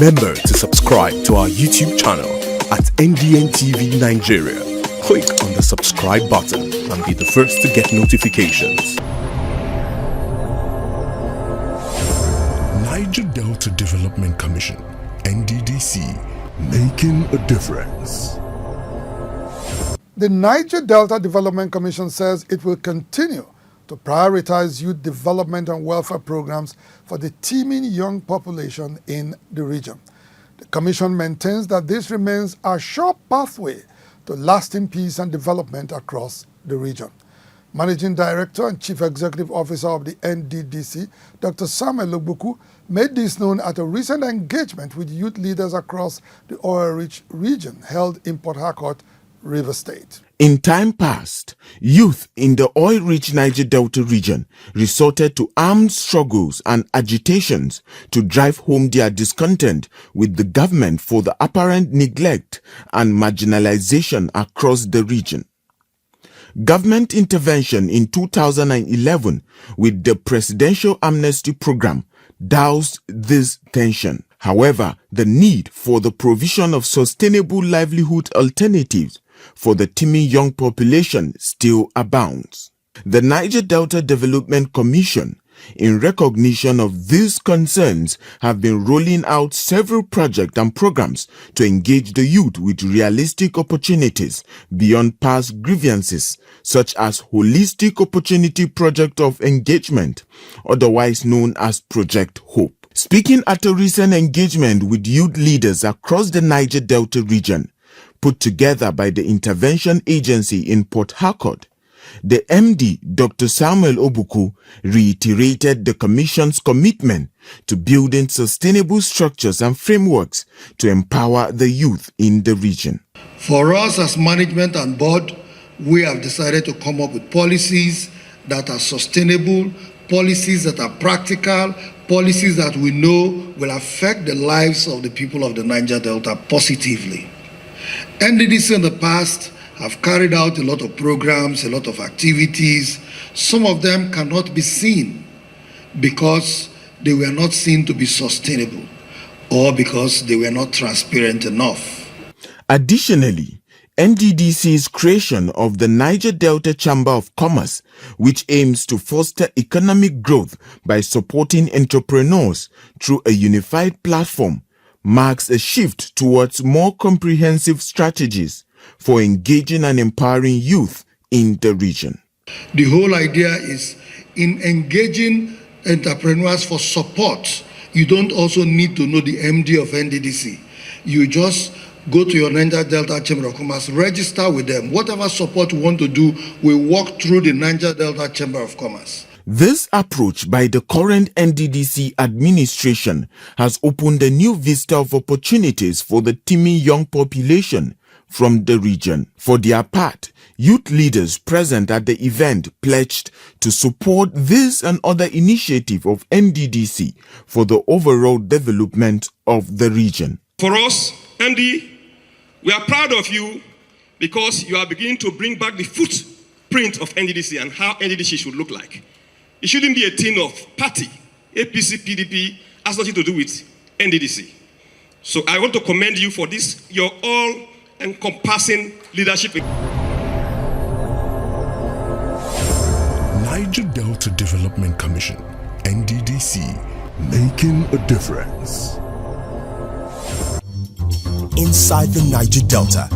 Remember to subscribe to our YouTube channel at NDN Nigeria. Click on the subscribe button and be the first to get notifications. Niger Delta Development Commission, NDDC, making a difference. The Niger Delta Development Commission says it will continue to prioritize youth development and welfare programs for the teeming young population in the region. The Commission maintains that this remains a sure pathway to lasting peace and development across the region. Managing Director and Chief Executive Officer of the Nddc, Dr. Samuel Ogbuku, made this known at a recent engagement with youth leaders across the oil-rich region held in Port Harcourt, Rivers State. In time past, youth in the oil-rich Niger Delta region resorted to armed struggles and agitations to drive home their discontent with the government for the apparent neglect and marginalization across the region. Government intervention in 2011 with the Presidential Amnesty Program doused this tension. However, the need for the provision of sustainable livelihood alternatives for the teeming young population still abounds. The Niger Delta Development Commission, in recognition of these concerns, have been rolling out several projects and programs to engage the youth with realistic opportunities beyond past grievances, such as Holistic Opportunity Project of Engagement, otherwise known as Project Hope. Speaking at a recent engagement with youth leaders across the Niger Delta region, put together by the Intervention Agency in Port Harcourt, the MD, Dr. Samuel Ogbuku, reiterated the Commission's commitment to building sustainable structures and frameworks to empower the youth in the region. For us as management and board, we have decided to come up with policies that are sustainable, policies that are practical, policies that we know will affect the lives of the people of the Niger Delta positively. NDDC in the past have carried out a lot of programs, a lot of activities. Some of them cannot be seen because they were not seen to be sustainable or because they were not transparent enough. Additionally, NDDC's creation of the Niger Delta Chamber of Commerce, which aims to foster economic growth by supporting entrepreneurs through a unified platform, marks a shift towards more comprehensive strategies for engaging and empowering youth in the region. The whole idea is in engaging entrepreneurs for support. You don't also need to know the MD of NDDC. You just go to your Niger Delta Chamber of Commerce, register with them. Whatever support you want to do, we walk through the Niger Delta Chamber of Commerce. This approach by the current NDDC administration has opened a new vista of opportunities for the teeming young population from the region. For their part, youth leaders present at the event pledged to support this and other initiatives of NDDC for the overall development of the region. For us, MD, we are proud of you because you are beginning to bring back the footprint of NDDC and how NDDC should look like. It shouldn't be a thing of party. APC, PDP has nothing to do with NDDC. So I want to commend you for this, your all-encompassing leadership. Niger Delta Development Commission, NDDC, making a difference. Inside the Niger Delta,